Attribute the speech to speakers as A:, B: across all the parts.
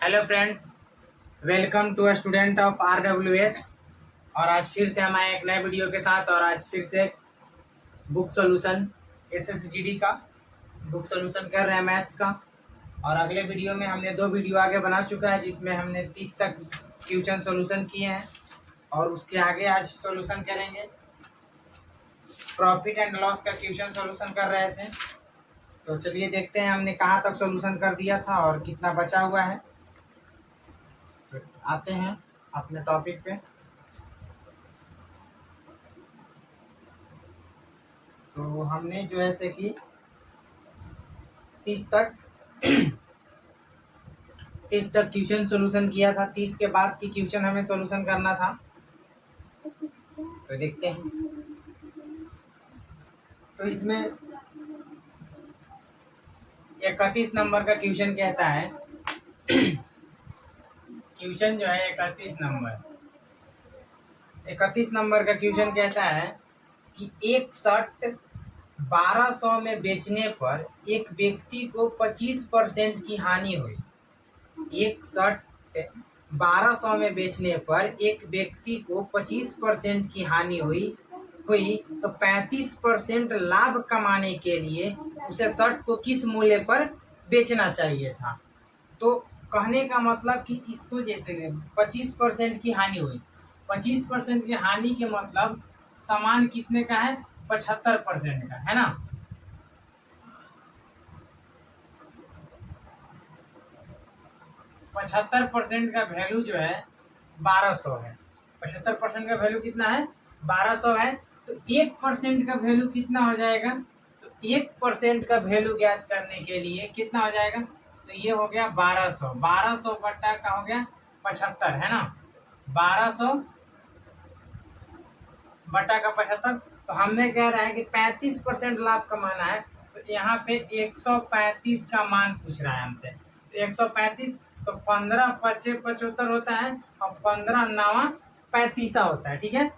A: Hello friends, welcome to a student of RWS। और आज फिर से हम आए एक नए वीडियो के साथ। और आज फिर से बुक सॉल्यूशन SSTD का बुक सॉल्यूशन कर रहे हैं, मैथ्स का। और अगले वीडियो में हमने 2 वीडियो आगे बना चुका है, जिसमें हमने 30 तक क्वेश्चन सॉल्यूशन किए हैं। और उसके आगे आज सॉल्यूशन करेंगे, प्रॉफिट एंड लॉस का क्वेश्चन सॉल्यूशन कर रहे थे। तो चलिए देखते हैं हमने कहाँ तक सॉल्यूशन कर दिया था और कितना बचा हुआ है। तो आते हैं अपने टॉपिक पे। तो हमने जो है से कि 30 तक 30 तक क्वेश्चन सॉल्यूशन किया था। 30 के बाद की क्वेश्चन हमें सॉल्यूशन करना था। तो देखते हैं। तो इसमें 31 नंबर का क्वेश्चन कहता है क्वेश्चन जो है 31 नंबर का क्वेश्चन कहता है कि एक शर्ट 1200 में बेचने पर एक व्यक्ति को 25% की हानि हुई। एक शर्ट 1200 में बेचने पर एक व्यक्ति को 25% की हानि हुई तो 35% लाभ कमाने के लिए उसे शर्ट को किस मूल्य पर बेचना चाहिए था। तो कहने का मतलब कि इसको जैसे 25% की हानि हुई, 25% की हानि के मतलब सामान कितने का है, 75% का है ना। 75% का वैल्यू जो है 1200 है। 75% का वैल्यू कितना है, 1200 है। तो 1% का वैल्यू कितना हो जाएगा। तो 1% का वैल्यू ज्ञात करने के लिए कितना हो जाएगा। तो ये हो गया 1200, 1200 बट्टा का हो गया 75 है ना। 1200 बटा का 75। तो हमें कह रहा है कि 35% लाभ कमाना है। तो यहाँ पे 135 का मान पूछ रहा है हमसे। तो 135, तो 15 पचे 75 होता है और 15 नावा 35 होता है। ठीक है।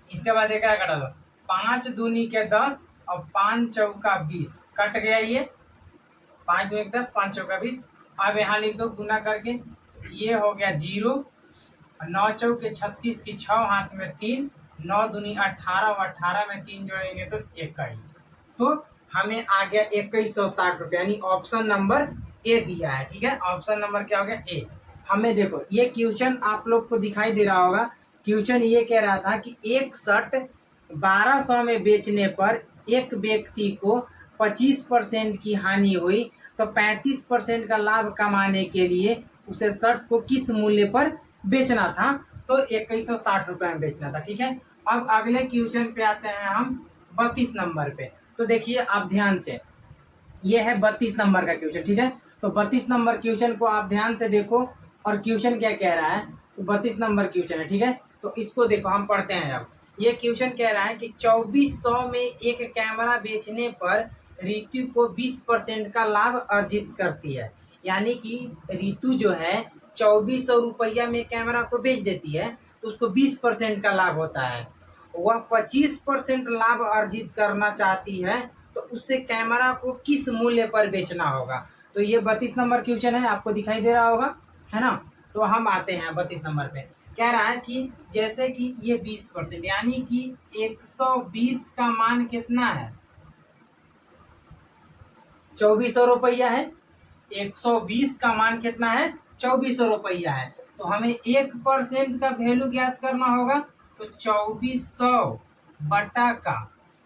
A: इसके बाद एक कटा दो, 5 दूनी के 10 और 5 चौका 20 कट गया। ये 5 दूनी के 10, 5 चौका 20। अब यहाँ लिख दो गुना करके, ये हो गया 0। 9 चौके 36 की 6 हाथ में 3, 9 दूनी 18 और 18 में 3 जोड़ेंगे तो 21। तो हमें आ गया 2160 यानी ऑप्शन नंबर ए दिया है। ठीक है, ऑप्शन नंबर क्या हो गया, ए। हमें देखो ये क्वेश्चन आप लोग को दिखाई दे रहा होगा। क्वेश्चन ये कह रहा था कि एक शर्ट 1200 में बेचने पर एक व्यक्ति को 25% की हानि हुई तो 35% का लाभ कमाने के लिए उसे शर्ट को किस मूल्य पर बेचना था। तो 2160 में बेचना था। ठीक है। अब अगले क्वेश्चन पे आते हैं हम 32 नंबर पे। तो देखिए आप ध्यान से, ये है 32 नंबर का क्वेश्चन। ठीक है। तो 32 नंबर क्वेश्चन को आप ध्यान से देखो। और क्वेश्चन क्या कह रहा है, तो 32 नंबर क्वेश्चन है। ठीक है। तो इसको देखो, हम पढ़ते हैं। अब ये क्वेश्चन कह रहा है कि 2400 में एक कैमरा बेचने पर रितु को 20% का लाभ अर्जित करती है। यानी कि रितु जो है 2400 रुपया में कैमरा को बेच देती है तो उसको 20% का लाभ होता है। वह 25% लाभ अर्जित करना चाहती है तो उससे कैमरा को किस मूल्य पर बेचना होगा। तो ये 32 नंबर क्वेश्चन है, आपको दिखाई दे रहा होगा, है ना। तो हम आते हैं 32 नंबर पे। कह रहा है कि जैसे कि ये 20% यानी कि 120 का मान कितना है, 2400 रुपया है। 120 का मान कितना है, 2400 रुपया है। तो हमें 1% का वैल्यू ज्ञात करना होगा। तो 2400 बटा का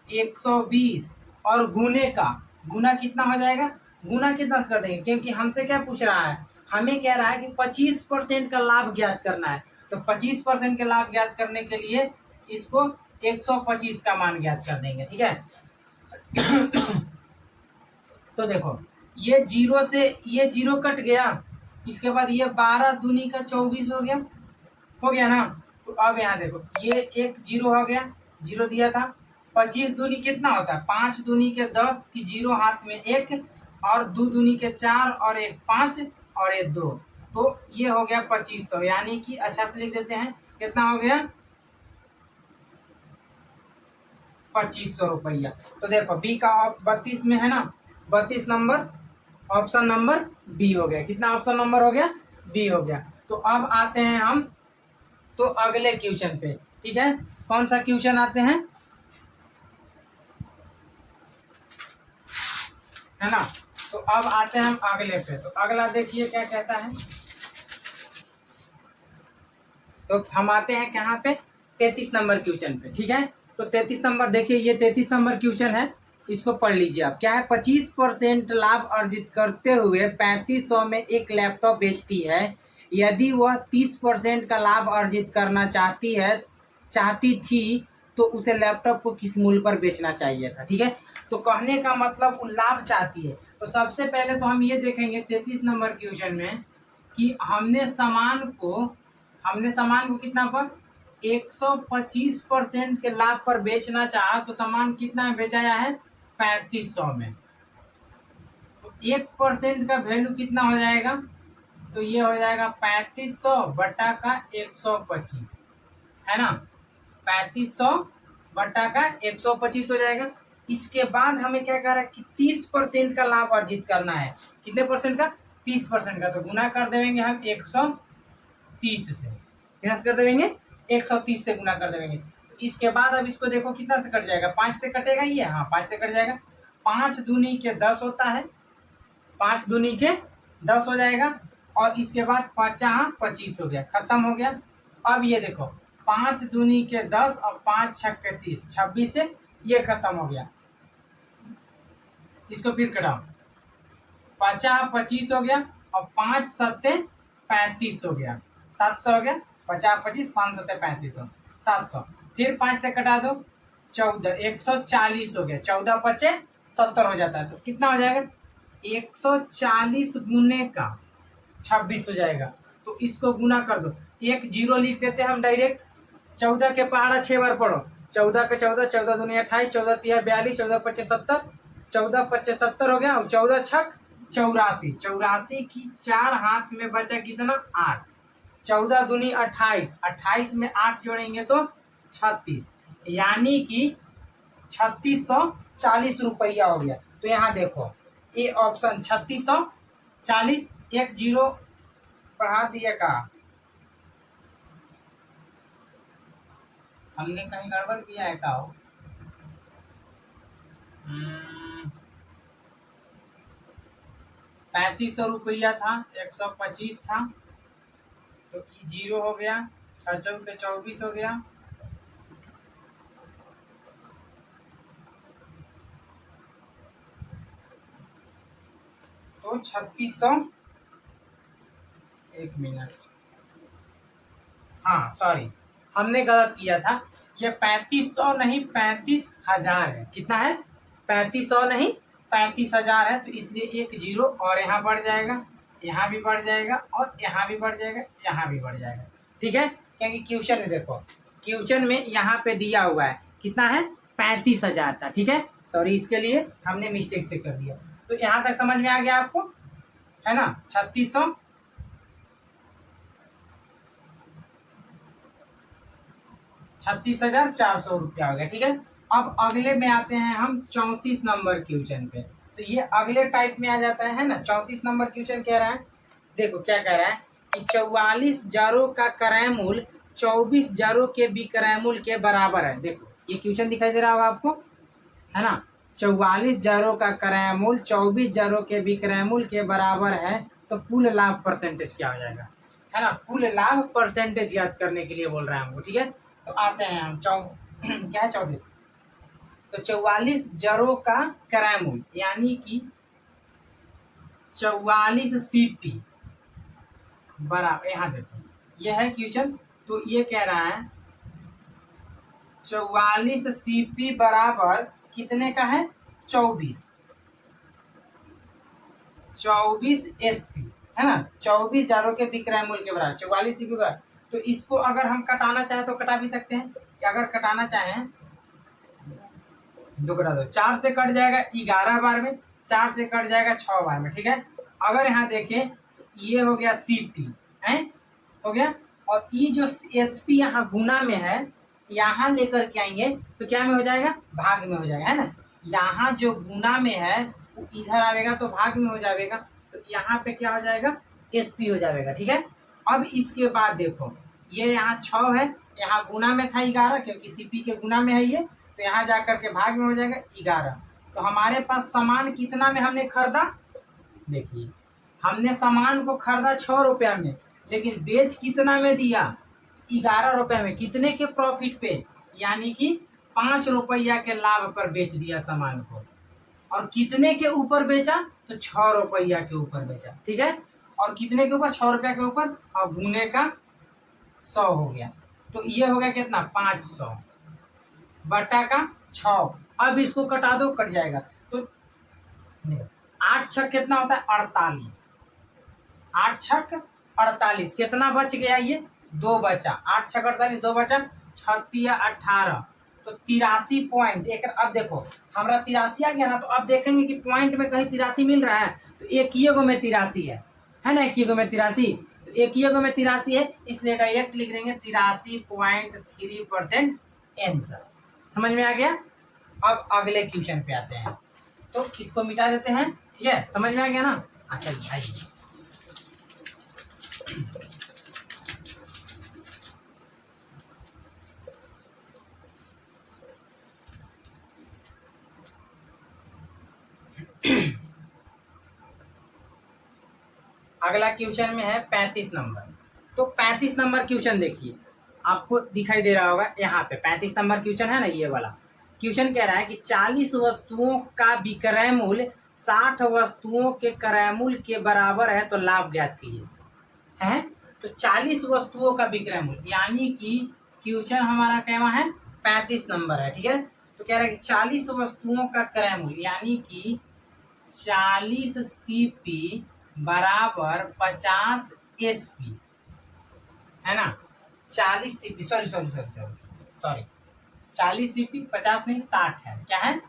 A: 120 और गुना कितना हो जाएगा, गुना कितना से कर देंगे, क्योंकि हमसे क्या पूछ रहा है, हमें कह रहा है कि 25% का लाभ ज्ञात करना है। तो 25% का लाभ ज्ञात करने के लिए इसको 125 का मान ज्ञात कर देंगे। ठीक है। तो देखो ये 0 से ये 0 कट गया। इसके बाद ये 12 दूनी का 24 हो गया ना। तो अब यहाँ देखो ये एक 0 हो गया, 0 दिया था। 25 दूनी कितना होता है, 5 दूनी के 10 की 0 हाथ में 1 और 2 दूनी के 4 और 1 5 और 1 2। तो ये हो गया 2500, यानी कि अच्छा से लिख देते हैं, कितना हो गया, 2500 रुपया। तो देखो बी का 32 में है ना, 32 नंबर ऑप्शन नंबर बी हो गया। कितना ऑप्शन नंबर हो गया? बी हो गया। तो अब आते हैं हम तो अगले क्वेश्चन पे। ठीक है, कौन सा क्वेश्चन आते हैं, है ना। तो अब आते हैं हम अगले पे। तो अगला देखिए क्या कहता है। तो हम आते हैं कहाँ पे, 33 नंबर क्वेश्चन पे। ठीक है, तो 33 नंबर देखिए, ये 33 नंबर क्वेश्चन है, इसको पढ़ लीजिए आप। क्या है, 25% लाभ अर्जित करते हुए 3500 में एक लैपटॉप बेचती है। यदि वह 30% का लाभ अर्जित करना चाहती थी तो उसे लैपटॉप को किस मूल्य पर बेचना चाहिए था। ठीक है, तो कहने का मतलब वो लाभ चाहती है। तो सबसे पहले तो हम ये देखेंगे 33 नंबर क्वेश्चन में कि हमने सामान को कितना पर 125% के लाभ पर बेचना चाहा, तो सामान कितना में बेचाया है, 3500 में। तो 1% का वैल्यू कितना हो जाएगा, तो ये हो जाएगा 3500 बटा का 125, है ना। 3500 बटा का 125 हो जाएगा। इसके बाद हमें क्या कह रहा है कि 30% का लाभ अर्जित करना है। कितने परसेंट का, 30% का। तो गुना कर देंगे हम 130 से, कितना से कर देंगे, 130 से गुना कर देंगे। तो इसके बाद अब इसको देखो कितना से कट जाएगा, 5 से कटेगा ये, हाँ 5 से कट जाएगा। 5 दूनी के 10 होता है, 5 दूनी के 10 हो जाएगा। और इसके बाद 50 25 हो गया, खत्म हो गया। अब ये देखो 5 दूनी के 10 और 5 छक्के 30, 26 से ये खत्म हो गया। इसको फिर कटाओ, 50 25 हो गया और 5 सत्ते 35 हो गया, 700 हो गया। 50 25 5 सत्ते 3500, 700। फिर 5 से कटा दो, 14 140 हो गया। 14 पचे 70 हो जाता है। तो कितना हो जाएगा, 140 गुने का 26 हो जाएगा। तो इसको गुना कर दो, एक जीरो लिख देते हैं हम डायरेक्ट। 14 के पहाड़ा 6 बार पढ़ो, 14 के 14, 14 दूनी 28, 14 तिया 42, 14 पचे 70, 14 पचे 70 हो गया। और 14 छक 84, 84 की 4 हाथ में बचा कितना, 8। 14 दूनी 28, 28 में 8 जोड़ेंगे तो 36, यानी कि 3640 रुपया हो गया। तो यहाँ देखो ये ऑप्शन 3640, एक जीरो बढ़ा दिया का, हमने कहीं गड़बड़ किया है का हो। 3500 रुपया था, 125 था, तो ये जीरो हो गया, 6 चौके 24 हो गया। तो 3600, एक मिनट, हाँ सॉरी हमने गलत किया था। ये 3500 नहीं 35,000 है। कितना है, 3500 नहीं 35,000 है। तो इसलिए एक जीरो और यहाँ बढ़ जाएगा, यहाँ भी बढ़ जाएगा और यहाँ भी बढ़ जाएगा, यहाँ भी बढ़ जाएगा। ठीक है, क्योंकि क्वेश्चन में देखो, क्वेश्चन में यहाँ पे दिया हुआ है कितना है, 35,000 था। ठीक है, सॉरी इसके लिए हमने मिस्टेक से कर दिया। तो यहाँ तक समझ में आ गया आपको, है ना। 36,400 रुपया हो गया। ठीक है, अब अगले में आते हैं हम 34 नंबर क्वेश्चन पे। तो ये अगले टाइप में आ जाता है ना। 34 नंबर क्वेश्चन कह रहा है, देखो क्या कह रहा है कि 44 जारों का क्रय मूल्य 24 जारों के विक्रय मूल्य के बराबर है। देखो ये क्वेश्चन दिखाई दे रहा होगा आपको, है ना। 44 जारों का क्रय मूल्य 24 जारों के विक्रय मूल्य के बराबर है, तो कुल लाभ परसेंटेज क्या हो जाएगा, है ना। कुल लाभ परसेंटेज याद करने के लिए बोल रहा है हमको। ठीक है, तो आते हैं हम क्या है 34। तो 44 जरों का क्रय मूल्य यानी कि 44 सीपी बराबर, यहाँ देखो यह है क्वेश्चन। तो ये कह रहा है 44 सीपी बराबर कितने का है, 24 एसपी, है ना। 24 जारों के विक्रय मूल्य के बराबर 44 सीपी बराबर। तो इसको अगर हम कटाना चाहें तो कटा भी सकते हैं। अगर कटाना चाहें दो कटा दो, 4 से कट जाएगा 11 बार में, 4 से कट जाएगा 6 बार में। ठीक है, अगर यहाँ देखें ये हो गया सीपी है, हो गया। और ये जो एसपी यहाँ गुना में है, यहाँ लेकर के आएंगे तो क्या में हो जाएगा, भाग में हो जाएगा, है ना। यहाँ जो गुना में है वो इधर आएगा तो भाग में हो जाएगा, तो यहाँ पे क्या हो जाएगा, एसपी हो जाएगा। ठीक है, अब इसके बाद देखो ये यहाँ 6 है, यहाँ गुना में था 11 क्योंकि सीपी के गुना में है ये, तो यहाँ जा करके भाग में हो जाएगा 11। तो हमारे पास सामान कितना में हमने खरीदा, देखिए हमने सामान को खरीदा 6 रुपया में, लेकिन बेच कितना में दिया, 11 रुपये में। कितने के प्रॉफिट पे, यानी कि 5 रुपया के लाभ पर बेच दिया सामान को। और कितने के ऊपर बेचा, तो 6 रुपया के ऊपर बेचा। ठीक है, और कितने के ऊपर, 6 रुपया के ऊपर, और गुने का 100 हो गया। तो ये हो गया कितना, 500 बटा का 6। अब इसको कटा दो, कट जाएगा। तो 8 छक कितना होता है, 48। 8 छक 48, कितना बच गया, ये 2 बचा। 8 छक 48, 2 बचा, 36 18, तो 83 पॉइंट एक। अब देखो हमारा 83 आ गया ना, तो अब देखेंगे कि पॉइंट में कहीं 83 मिल रहा है, तो एक ही गो में 83 है ना, एक ही गो में 83, तो एक ही गो में 83 है, इसलिए डायरेक्ट लिख देंगे 83.3% आंसर। समझ में आ गया। अब अगले क्वेश्चन पे आते हैं, तो इसको मिटा देते हैं। ठीक है, समझ में आ गया ना। अच्छा आइए, अगला क्वेश्चन में है 35 नंबर। तो 35 नंबर क्वेश्चन देखिए, आपको दिखाई दे रहा होगा यहाँ पे 35 नंबर क्वेश्चन है ना, ये वाला क्वेश्चन कह रहा है कि 40 वस्तुओं का विक्रय मूल्य 60 वस्तुओं के क्रय मूल्य के बराबर है, तो लाभ ज्ञात कीजिए। है तो 40 वस्तुओं का विक्रय मूल्य, यानी कि क्वेश्चन हमारा क्या है, 35 नंबर है। ठीक है, तो कह रहा है कि 40 वस्तुओं का क्रय मूल्य, यानी कि 40 सीपी बराबर 50 एसपी, है ना। 40 सीपी, सॉरी 40 सीपी, 50 नहीं 60 है, क्या है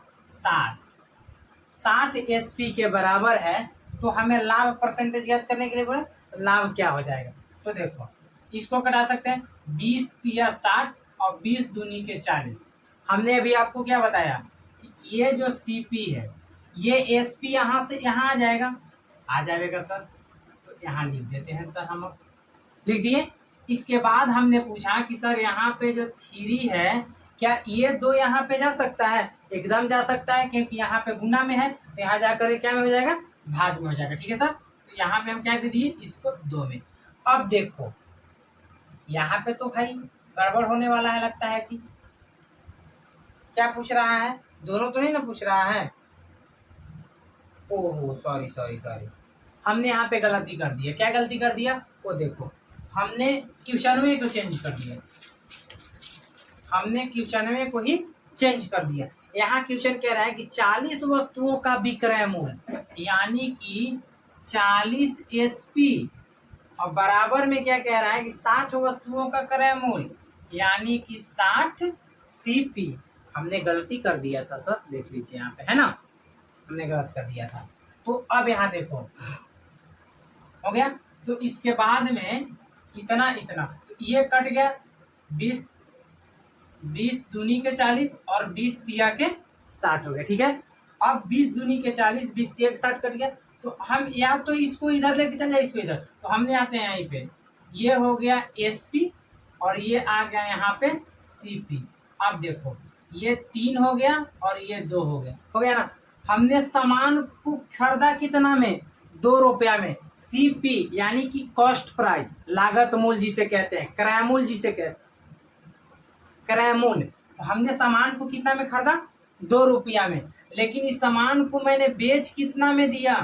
A: 60 एसपी के बराबर है। तो हमें लाभ परसेंटेज याद करने के लिए बोले, तो लाभ क्या हो जाएगा, तो देखो इसको कटा सकते हैं, 20 तिया 60 और 20 दूनी के 40। हमने अभी आपको क्या बताया कि ये जो सीपी है, ये एसपी यहाँ से यहाँ आ जाएगा सर, तो यहाँ लिख देते हैं सर, हम लिख दिए। इसके बाद हमने पूछा कि सर यहाँ पे जो 3 है, क्या ये 2 यहाँ पे जा सकता है, एकदम जा सकता है, क्योंकि यहाँ पे गुना में है, तो यहाँ जाकर क्या में हो जाएगा, भाग में हो जाएगा। ठीक है सर, तो यहाँ पे हम क्या दे दिए, इसको 2 में। अब देखो यहाँ पे तो भाई गड़बड़ होने वाला है, लगता है कि क्या पूछ रहा है, दोनों तो नहीं ना पूछ रहा है। ओहो सॉरी, हमने यहाँ पे गलती कर दी है। क्या गलती कर दिया, वो देखो हमने क्वेश्चन में तो चेंज कर दिया, हमने क्वेश्चन में को ही चेंज कर दिया। यहाँ क्वेश्चन कह रहा है कि 40 वस्तुओं का विक्रय मूल्य, यानी कि 40 एसपी, और बराबर में क्या कह रहा है कि 60 वस्तुओं का क्रय मूल्य, यानी कि 60 सीपी। हमने गलती कर दिया था सर, देख लीजिए यहाँ पे, है ना, हमने गलत कर दिया था। तो अब यहाँ देखो हो गया, तो इसके बाद में इतना, तो ये कट गया, 20 दूनी के 40 और 20 तिया के 60 हो गया। ठीक है, अब 20 दूनी के 40, 20 तिया के 60 कट गया, तो हम या तो इसको इधर लेके चल जाए, इसको इधर, तो हमने आते हैं यहीं पे, ये हो गया एसपी और ये आ गया यहाँ पे सीपी। अब देखो ये 3 हो गया और ये 2 हो गया ना। हमने सामान को खरीदा कितना में, 2 रुपया में। सीपी यानी कि कॉस्ट प्राइस, लागत मूल्य जिसे कहते हैं, क्रय मूल्य जिसे कहते हैं, क्रय मूल्य। तो हमने सामान को कितना में खरीदा, 2 रुपया में, लेकिन इस सामान को मैंने बेच कितना में दिया,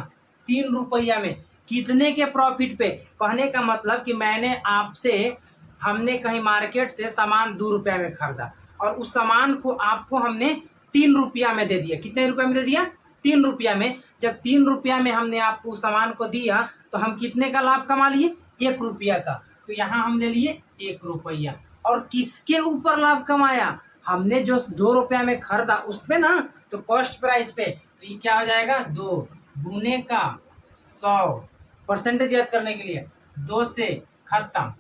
A: 3 रुपया में। कितने के प्रॉफिट पे, कहने का मतलब कि मैंने आपसे, हमने कहीं मार्केट से सामान 2 रुपया में खरीदा और उस सामान को आपको हमने 3 रुपया में दे दिया। कितने रुपया में दे दिया, 3 रुपया में। जब 3 रुपया में हमने आपको उस सामान को दिया, तो हम कितने का लाभ कमा लिए, 1 रुपया का। तो यहाँ हमने लिए 1 रुपया। और किसके ऊपर लाभ कमाया, हमने जो 2 रुपया में खरीदा उसमें ना, तो कॉस्ट प्राइस पे। तो ये क्या हो जाएगा, 2 गुने का 100, परसेंटेज याद करने के लिए 2 से खत्म,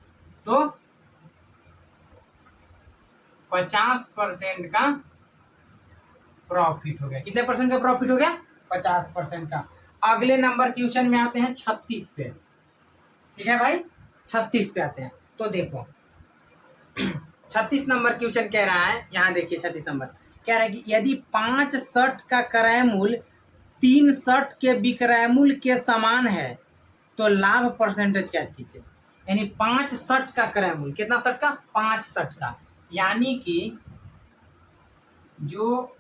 A: तो 50% का प्रॉफिट हो गया। कितने परसेंट का प्रॉफिट हो गया, 50% का। अगले नंबर क्वेश्चन में आते हैं 36 पे। ठीक है भाई, 36 पे आते हैं। तो देखो 36 नंबर क्वेश्चन कह रहा है, यहाँ देखिए 36 नंबर कह रहा है कि यदि 5 शर्ट का क्रय मूल्य 3 शर्ट के विक्रय मूल्य के समान है तो लाभ परसेंटेज क्या कीजिए। यानी 5 शर्ट का क्रय मूल्य, कितना शर्ट का, 5 शर्ट का, यानी कि जो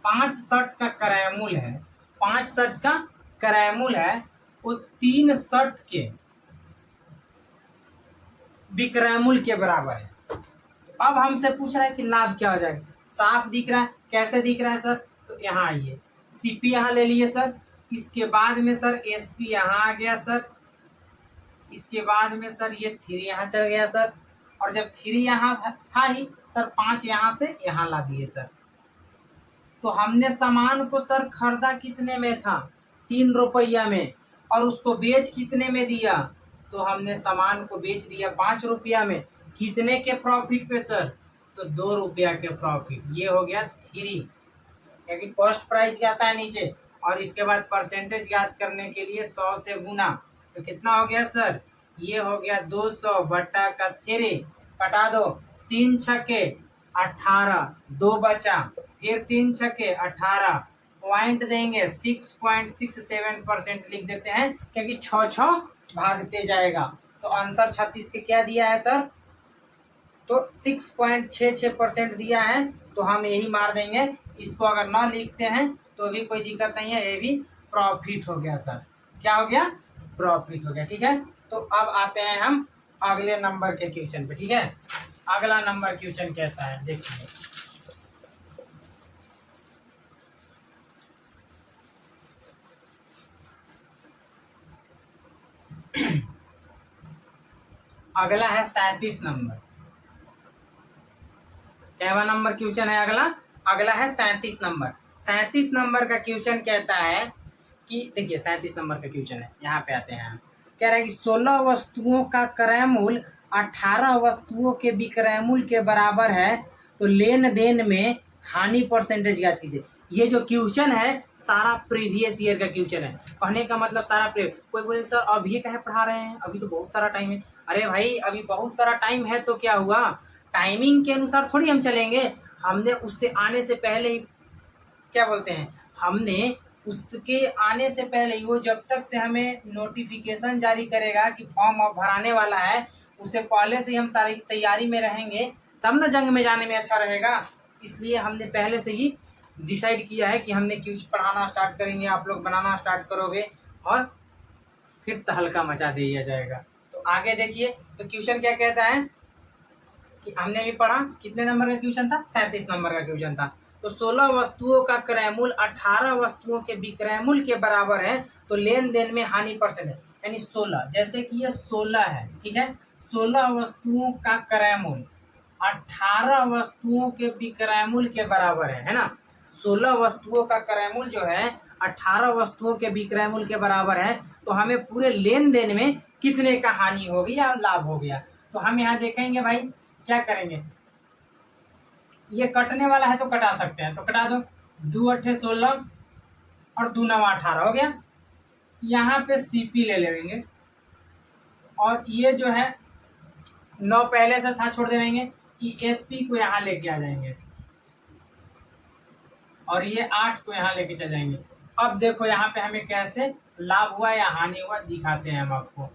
A: 5 शर्ट का क्रय मूल्य है, 5 शर्ट का क्रय मूल्य है वो 3 शर्ट के विक्रय मूल्य के बराबर है। तो अब हमसे पूछ रहा है कि लाभ क्या हो जाएगा। साफ दिख रहा है, कैसे दिख रहा है सर, तो यहाँ आइए, सीपी यहाँ ले लिए सर, इसके बाद में सर एसपी यहाँ आ गया सर, इसके बाद में सर ये 3 यहाँ चल गया सर, और जब 3 यहाँ था ही सर 5 यहाँ से यहाँ ला दिए सर। तो हमने सामान को सर खरीदा कितने में था, 3 रुपया में, और उसको बेच कितने में दिया, तो हमने सामान को बेच दिया 5 रुपया में। कितने के प्रॉफिट पे सर, तो 2 रुपया के प्रॉफिट। ये हो गया 3, क्योंकि कॉस्ट प्राइस क्या आता है नीचे, और इसके बाद परसेंटेज याद करने के लिए 100 से गुना, तो कितना हो गया सर, ये हो गया 200 बटा का 3, कटा दो, 3 छक्के 18, 2 बचा, फिर 3 छक्के 18, पॉइंट देंगे 6.67% लिख देते हैं, क्योंकि 6 भागते जाएगा। तो आंसर 36 के क्या दिया है सर, तो 6.66% दिया है, तो हम यही मार देंगे। इसको अगर ना लिखते हैं तो भी कोई दिक्कत नहीं है, ये भी प्रॉफिट हो गया सर। क्या हो गया, प्रॉफिट हो गया। ठीक है, तो अब आते हैं हम अगले नंबर के क्वेश्चन पे। ठीक है, अगला नंबर क्वेश्चन कहता है, देखिए अगला है 37 नंबर। क्या नंबर क्वेश्चन है अगला, अगला है 37 नंबर। 37 नंबर का क्वेश्चन कहता है कि देखिए 37 नंबर का क्वेश्चन है, यहाँ पे आते हैं। कह रहा है कि 16 वस्तुओं का क्रय मूल्य 18 वस्तुओं के विक्रय मूल्य के बराबर है, तो लेन देन में हानि परसेंटेज याद कीजिए। ये जो क्वेश्चन है सारा प्रीवियस ईयर का क्वेश्चन है। कहने का मतलब सारा कोई बोले सर अभी ये कहे पढ़ा रहे हैं, अभी तो बहुत सारा टाइम है। अरे भाई अभी बहुत सारा टाइम है तो क्या हुआ, टाइमिंग के अनुसार थोड़ी हम चलेंगे। हमने उससे आने से पहले ही क्या बोलते हैं, हमने उसके आने से पहले ही, वो जब तक से हमें नोटिफिकेशन जारी करेगा कि फॉर्म अब भराने वाला है, उससे पहले से ही हम तैयारी में रहेंगे, तब ना जंग में जाने में अच्छा रहेगा। इसलिए हमने पहले से ही डिसाइड किया है कि हमने क्विज पढ़ाना स्टार्ट करेंगे, आप लोग बनाना स्टार्ट करोगे और फिर तहलका मचा दिया जाएगा। तो आगे देखिए, तो क्वेश्चन क्या कहता है कि हमने भी पढ़ा, कितने नंबर का क्वेश्चन था, 37 नंबर का क्वेश्चन था। तो 16 वस्तुओं का क्रय मूल्य 18 वस्तुओं के विक्रय मूल्य के बराबर है, तो लेन देन में हानि परसेंट है। यानी 16, जैसे कि ये 16 है, ठीक है, 16 वस्तुओं का क्रय मूल्य 18 वस्तुओं के विक्रय मूल्य के बराबर है ना। 16 वस्तुओं का क्रय मूल्य जो है 18 वस्तुओं के विक्रय मूल्य के बराबर है, तो हमें पूरे लेन देन में कितने का हानि हो गई या लाभ हो गया। तो हम यहाँ देखेंगे भाई, क्या करेंगे, ये कटने वाला है तो कटा सकते हैं, तो कटा दो, 2 8 16 और 2 9 18 हो गया। यहाँ पे सीपी ले लेंगे, और ये जो है 9 पहले से था छोड़ देंगे, एसपी को यहाँ लेके आ जाएंगे, और ये 8 को यहाँ लेके चल जाएंगे। अब देखो यहाँ पे हमें कैसे लाभ हुआ या हानि हुआ दिखाते हैं हम आपको।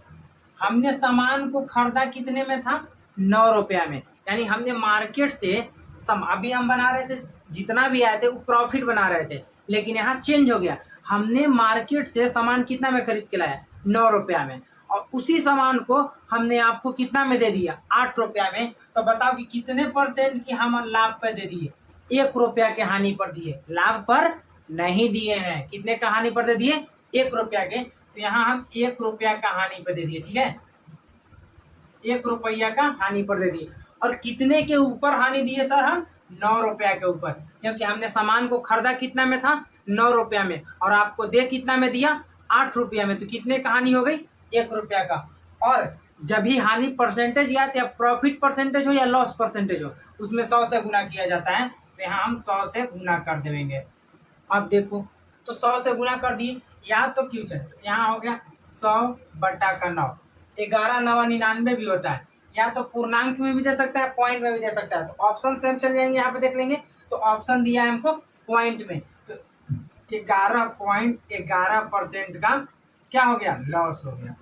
A: हमने सामान को खरीदा कितने में था, 9 रुपया में, यानी हमने मार्केट से अभी हम बना रहे थे, जितना भी आए थे वो प्रॉफिट बना रहे थे, लेकिन यहाँ चेंज हो गया, हमने मार्केट से सामान कितना में खरीद के लाया, 9 रुपया में, और उसी सामान को हमने आपको कितना में दे दिया, 8 रुपया में। तो बताओ कि कितने परसेंट की हम लाभ पे दे दिए, 1 रुपया के हानि पर दिए, लाभ पर नहीं दिए हैं। कितने का हानि पर दे दिए, 1 रुपया के, तो यहाँ हम 1 रुपया का हानि पर दे दिए। ठीक है, 1 रुपया का हानि पर दे दिए। और कितने के ऊपर हानि दिए सर, हम 9 रुपया के ऊपर, क्योंकि हमने सामान को खरीदा कितना में था, 9 रुपया में, और आपको दे कितना में दिया, 8 रुपया में, तो कितने का हानि हो गई, 1 रुपया का। और जब भी हानि परसेंटेज या प्रॉफिट परसेंटेज हो या लॉस परसेंटेज हो, उसमें 100 से गुना किया जाता है, तो यहाँ हम 100 से गुना कर देंगे। अब देखो तो 100 से गुना कर दिए, यहाँ तो क्योंकि यहाँ हो गया 100/9, 11×9 = 99 भी होता है, या तो पूर्णांक में भी दे सकता है, पॉइंट में भी दे सकता है। तो ऑप्शन से हम चल जाएंगे, यहाँ पे देख लेंगे तो ऑप्शन दिया है हमको पॉइंट में, तो 11.11% का क्या हो गया, लॉस हो गया,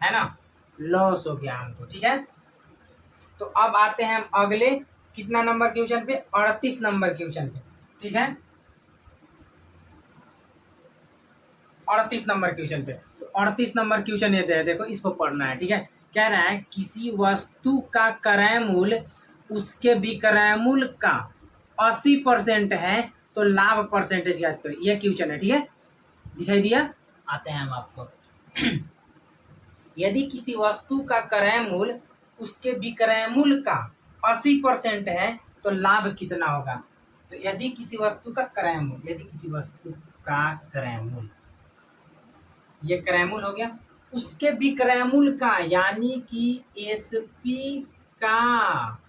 A: है ना, लॉस हो गया हमको। ठीक है, तो अब आते हैं हम अगले कितना नंबर क्वेश्चन पे, 38 नंबर क्वेश्चन पे। ठीक है, 38 नंबर क्वेश्चन पे। तो 38 नंबर क्वेश्चन ये देखो, इसको पढ़ना है। ठीक है, कह रहा है किसी वस्तु का क्रय मूल्य उसके विक्रय मूल्य का 80% है तो लाभ परसेंटेज याद करो, ये क्वेश्चन है। ठीक है, दिखाई दिया, आते हैं हम आपको। यदि किसी वस्तु का क्रय मूल्य उसके विक्रय मूल्य का 80% है तो लाभ कितना होगा। तो यदि किसी वस्तु का क्रय मूल्य, यदि किसी वस्तु का क्रय मूल्य, ये क्रय मूल्य हो गया, उसके विक्रय मूल्य का यानी कि एसपी का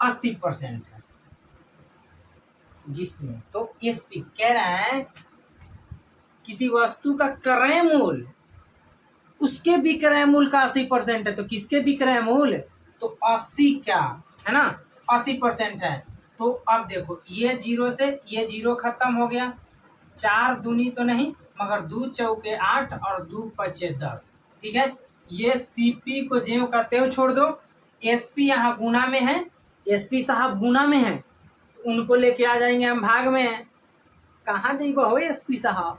A: 80% है, जिसमें तो एसपी कह रहा है किसी वस्तु का क्रय मूल्य उसके विक्रय मूल्य का 80% है, तो किसके विक्रय मूल्य, तो 80 का, है ना, 80% है। तो अब देखो ये 0 से ये 0 खत्म हो गया, 4 दूनी तो नहीं मगर 2 चौके 8 और 2 पचे 10। ठीक है, ये सीपी को ज्यों का त्यों छोड़ दो, एसपी यहाँ गुना में है, एसपी साहब गुना में है, उनको लेके आ जाएंगे हम भाग में। कहाँ जाइब हो एसपी साहब,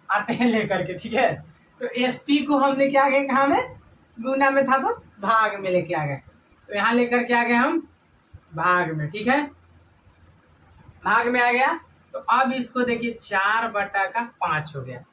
A: आते हैं लेकर के। ठीक है, तो एसपी को हम लेके आ गए कहाँ में, गुना में था तो भाग में लेके आ गए, तो यहाँ लेकर के आ गए हम भाग में। ठीक है, भाग में आ गया, तो अब इसको देखिए 4/5 हो गया,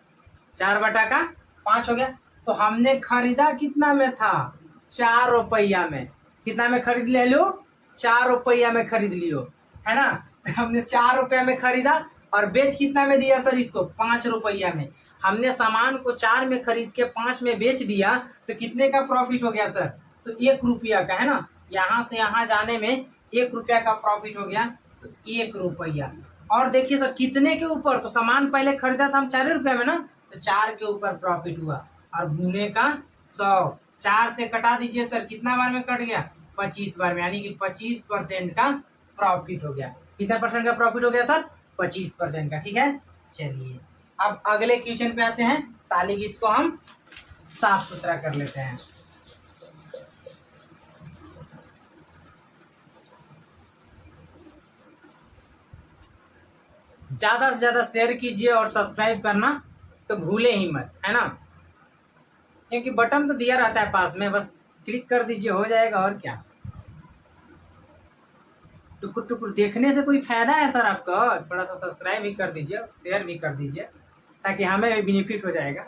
A: 4/5 हो गया। तो हमने खरीदा कितना में था, 4 रुपया में, कितना में खरीद ले लो, 4 रुपया में खरीद लियो, है ना। तो हमने 4 रुपया में खरीदा और बेच कितना में दिया सर, इसको 5 रुपया में। हमने सामान को 4 में खरीद के 5 में बेच दिया, तो कितने का प्रॉफिट हो गया सर, तो 1 रुपया का, है ना। यहाँ से यहाँ जाने में 1 रुपया का प्रॉफिट हो गया, तो 1 रुपया। और देखिए सर कितने के ऊपर, तो सामान पहले खरीदा था हम 4 रुपया में ना, तो 4 के ऊपर प्रॉफिट हुआ, और गुने का 100, 4 से कटा दीजिए सर, कितना बार में कट गया, 25 बार में, यानी कि 25% का प्रॉफिट हो गया। कितना परसेंट का प्रॉफिट हो गया सर, 25% का। ठीक है, चलिए अब अगले क्वेश्चन पे आते हैं, ताकि इसको हम साफ सुथरा कर लेते हैं। ज्यादा से ज्यादा शेयर कीजिए और सब्सक्राइब करना तो भूले ही मत, है ना, क्योंकि बटन तो दिया रहता है पास में, बस क्लिक कर दीजिए, हो जाएगा, और क्या। टुकुर टुकुर देखने से कोई फायदा है सर आपको, थोड़ा सा सब्सक्राइब भी कर दीजिए, शेयर भी कर दीजिए, ताकि हमें भी बेनिफिट हो जाएगा।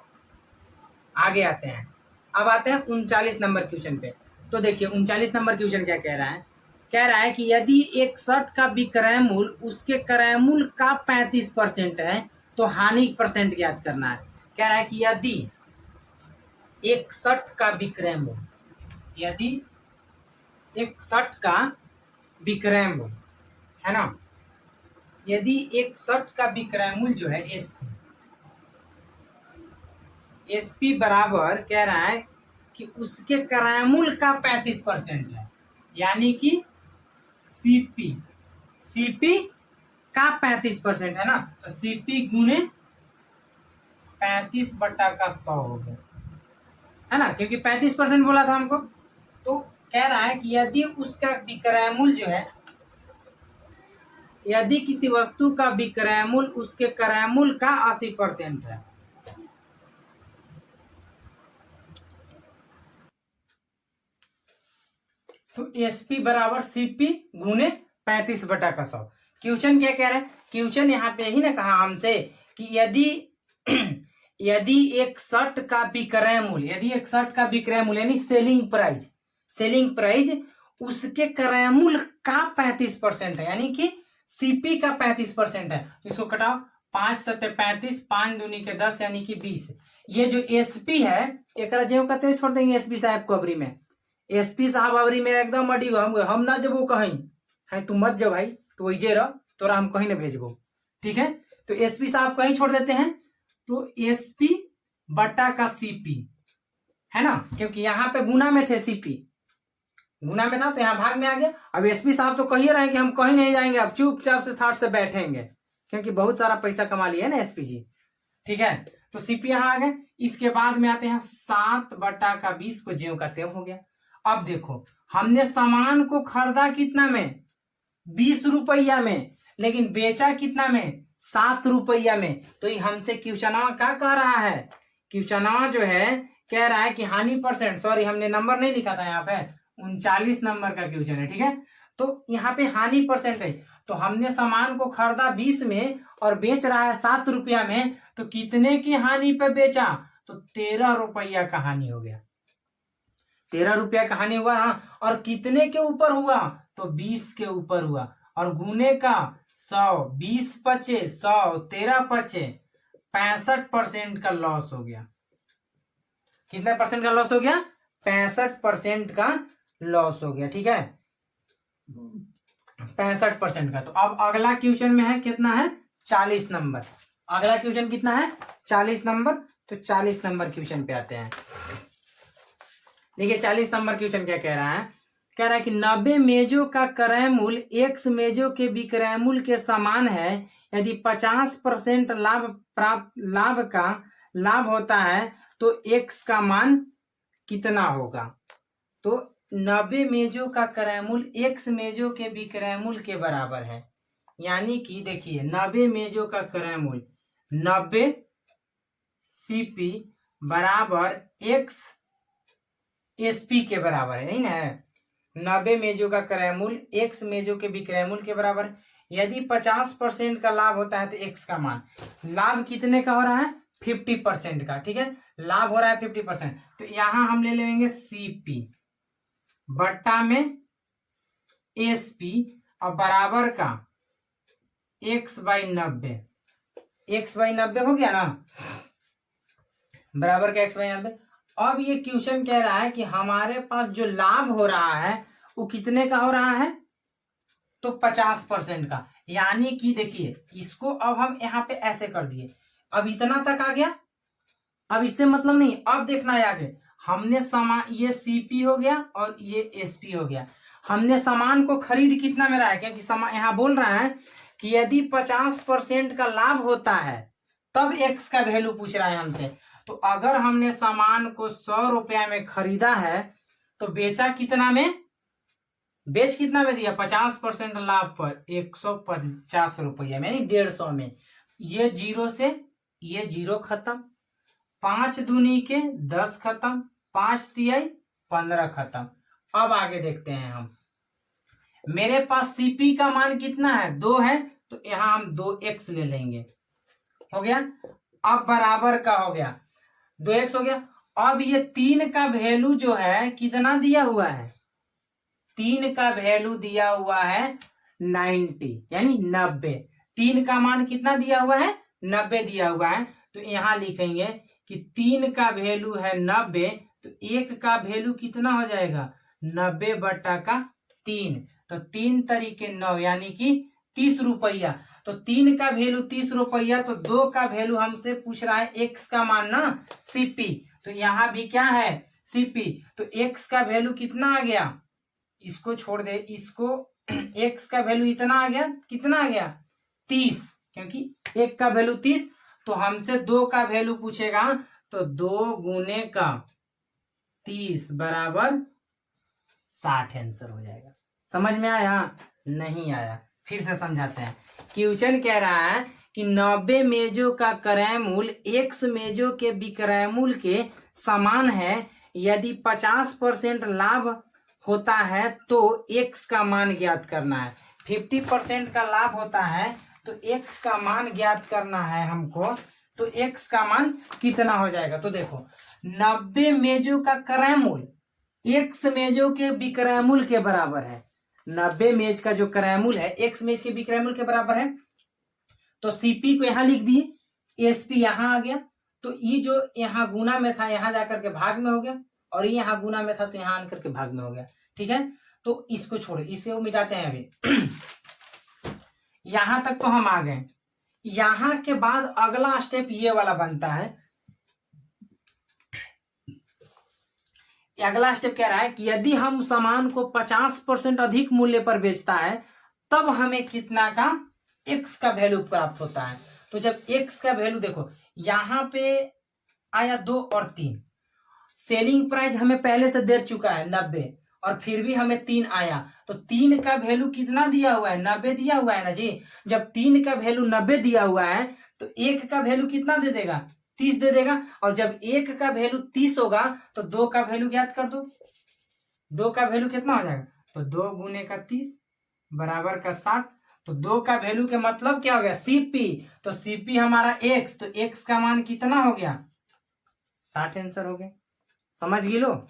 A: आगे आते हैं, अब आते हैं 39 नंबर क्वेश्चन पे। तो देखिए 39 नंबर क्वेश्चन क्या कह रहा है, कह रहा है कि यदि एक शर्ट का विक्रय मूल्य उसके क्रय मूल्य का 35% है तो हानि परसेंट ज्ञात करना है। कह रहा है कि यदि एक शर्ट का विक्रय मूल्य, यदि एक शर्ट का विक्रय मूल्य, है ना, यदि एक शर्ट का विक्रय मूल्य जो है एसपी बराबर, कह रहा है कि उसके क्रय मूल्य का 35% है, यानी कि सीपी का 35% है ना, तो सीपी गुने 35/100 हो गया, है ना, क्योंकि 35% बोला था हमको। तो कह रहा है कि यदि उसका विक्रय मूल्य जो है, यदि किसी वस्तु का विक्रय मूल्य उसके क्रय मूल्य का 80% है, तो एसपी बराबर सीपी गुने 35/100। क्वेश्चन क्या कह रहा है, क्वेश्चन यहाँ पे ही ना कहा हमसे कि यदि एक शर्ट का विक्रय मूल्य, यदि एक शर्ट का विक्रय मूल्य यानी सेलिंग प्राइस उसके क्रय मूल्य का 35% है, यानी कि सीपी का 35% है, तो इसको कटाओ, 5 7 35, 5 दूनी के 10, यानी कि 20। ये जो एसपी है एक ज्यों कहते छोड़ देंगे एसपी साहब को अबरी में, एसपी साहब अबरी में एकदम अड़ी हम ना जब वो कहीं है, तू मत जब भाई, तू वही रह, तोरा हम कहीं ना भेजबो, ठीक है। तो एसपी साहब कहीं छोड़ देते हैं, तो एसपी बटा का सीपी है ना, क्योंकि यहाँ पे गुना में थे, सीपी गुना में था तो यहाँ भाग में आ गया। अब एसपी साहब तो कही रहे हैं कि हम कहीं नहीं जाएंगे, अब चुपचाप से 60 से बैठेंगे, क्योंकि बहुत सारा पैसा कमा लिया है ना एसपी जी, ठीक है। तो सीपी यहाँ आ गए। इसके बाद में आते हैं 7 बटा का 20 को ज्यों का त्यों हो गया। अब देखो हमने सामान को खरीदा कितना में, 20 रुपया में, लेकिन बेचा कितना में, 7 रुपया में। तो ये हमसे क्वेश्चनवा क्या कह रहा है, क्वेश्चनवा जो है कह रहा है कि हानि परसेंट, सॉरी हमने नंबर नहीं लिखा था यहाँ पे, 39 नंबर का क्वेश्चन है, ठीक है। तो यहाँ पे हानि परसेंट है, तो हमने सामान को खरीदा 20 में और बेच रहा है 7 रुपया में, तो कितने की हानि पे बेचा, तो 13 रुपया का हानि हो गया, 13 रुपया का हानि हुआ। हाँ, और कितने के ऊपर हुआ, तो 20 के ऊपर हुआ, और गुने का 100, 20 पचे 100, 13 पचे 65% का लॉस हो गया। कितने परसेंट का लॉस हो गया, 65% का लॉस हो गया, ठीक है, 65% का। तो अब अगला क्वेश्चन में है कितना है, 40 नंबर। अगला क्वेश्चन कितना है, 40 नंबर। तो 40 नंबर क्वेश्चन पे आते हैं। देखिए 40 नंबर क्वेश्चन क्या कह रहा है, कह रहा है कि 90 मेजों का क्रय मूल्य x मेजों के विक्रय मूल्य के समान है, यदि 50% लाभ होता है तो x का मान कितना होगा। तो 90 मेजों का क्रय मूल्य x मेजों के विक्रय मूल्य के बराबर है, यानी कि देखिए 90 मेजों का क्रय मूल्य 90 सीपी बराबर x एसपी के बराबर है, नहीं ना। 90 मेजों का क्रय मूल्य x मेजों के विक्रय मूल्य के बराबर। यदि 50% का लाभ होता है तो x का मान, लाभ कितने का हो रहा है, 50% का, ठीक है, लाभ हो रहा है 50%। तो यहां हम ले लेंगे सीपी बट्टा में एसपी और बराबर का x/90, x/90 हो गया ना, बराबर का x/90। अब ये क्वेश्चन कह रहा है कि हमारे पास जो लाभ हो रहा है वो कितने का हो रहा है, तो 50% का, यानी कि देखिए इसको अब हम यहाँ पे ऐसे कर दिए, अब इतना तक आ गया, अब इससे मतलब नहीं, अब देखना है आगे। हमने सामान, ये सीपी हो गया और ये एसपी हो गया, हमने सामान को खरीद कितना में रहा है, क्योंकि सामान यहाँ बोल रहा है कि यदि 50% का लाभ होता है तब एक्स का वैल्यू पूछ रहा है हमसे। तो अगर हमने सामान को 100 रुपया में खरीदा है तो बेचा कितना में, बेच कितना में दिया, 50% लाभ पर 150 रुपया में, 150 में। ये जीरो से ये जीरो खत्म, 5 दूनी के 10 खत्म, 5 तिहाई 15 खत्म। अब आगे देखते हैं हम, मेरे पास सीपी का मान कितना है, 2 है, तो यहां हम 2x ले लेंगे, हो गया। अब बराबर का हो गया, 2x हो गया। अब ये 3 का वैल्यू जो है कितना दिया हुआ है, 3 का वैल्यू दिया हुआ है 90, यानी 90। 3 का मान कितना दिया हुआ है, 90 दिया हुआ है। तो यहां लिखेंगे कि 3 का वैल्यू है 90, तो 1 का वैल्यू कितना हो जाएगा, 90 बटा का 3, तो 3 तरीके 9, यानी कि 30 रुपया। तो 3 का वैल्यू 30 रुपया, तो 2 का वैल्यू हमसे पूछ रहा है x का मान ना, सीपी। तो यहाँ भी क्या है, सीपी। तो x का वैल्यू कितना आ गया, इसको छोड़ दे, इसको x का वैल्यू इतना आ गया, कितना आ गया 30, क्योंकि 1 का वैल्यू 30। तो हमसे 2 का वैल्यू पूछेगा, तो 2 गुने का 30 बराबर 60 आंसर हो जाएगा। समझ में आया, नहीं आया, फिर से समझाते हैं। क्वेश्चन कह रहा है कि 90 मेजों का क्रय मूल्य x मेजों के विक्रय मूल्य के समान है, यदि 50% लाभ होता है तो x का मान ज्ञात करना है। 50% का लाभ होता है तो x का मान ज्ञात करना है हमको। तो x का मान कितना हो जाएगा, तो देखो 90 मेजों का क्रय मूल्य x मेजों के विक्रय मूल्य के बराबर है। 90 मेज का जो क्रय मूल्य है x मेज के विक्रय मूल्य के बराबर है। तो सीपी को यहां लिख दिए, एसपी यहां आ गया, तो ये जो यहाँ गुना में था यहां जाकर के भाग में हो गया, और ये यहाँ गुना में था तो यहां आकर के भाग में हो गया, ठीक है। तो इसको छोड़ो, इसे मिटाते हैं अभी यहां तक तो हम आ गए। यहां के बाद अगला स्टेप ये वाला बनता है। अगला स्टेप क्या रहा है कि यदि हम सामान को 50% अधिक मूल्य पर बेचता है तब हमें कितना का एक्स का वैल्यू प्राप्त होता है। तो जब एक्स का वैल्यू देखो यहां पे आया 2 और 3, सेलिंग प्राइस हमें पहले से दे चुका है 90 और फिर भी हमें 3 आया, तो 3 का वैल्यू कितना दिया हुआ है 90 दिया हुआ है ना जी। जब 3 का वैल्यू 90 दिया हुआ है तो 1 का वैल्यू कितना दे देगा 30 दे देगा। और जब 1 का वैल्यू 30 होगा तो 2 का वैल्यू ज्ञात कर दो। 2 का वैल्यू कितना हो जाएगा, तो 2 गुने का 30 बराबर का 60। तो 2 का वैल्यू के मतलब क्या हो गया सीपी, तो सीपी हमारा एक्स, तो एक्स का मान कितना हो गया 60 आंसर हो गया। समझ गई लो।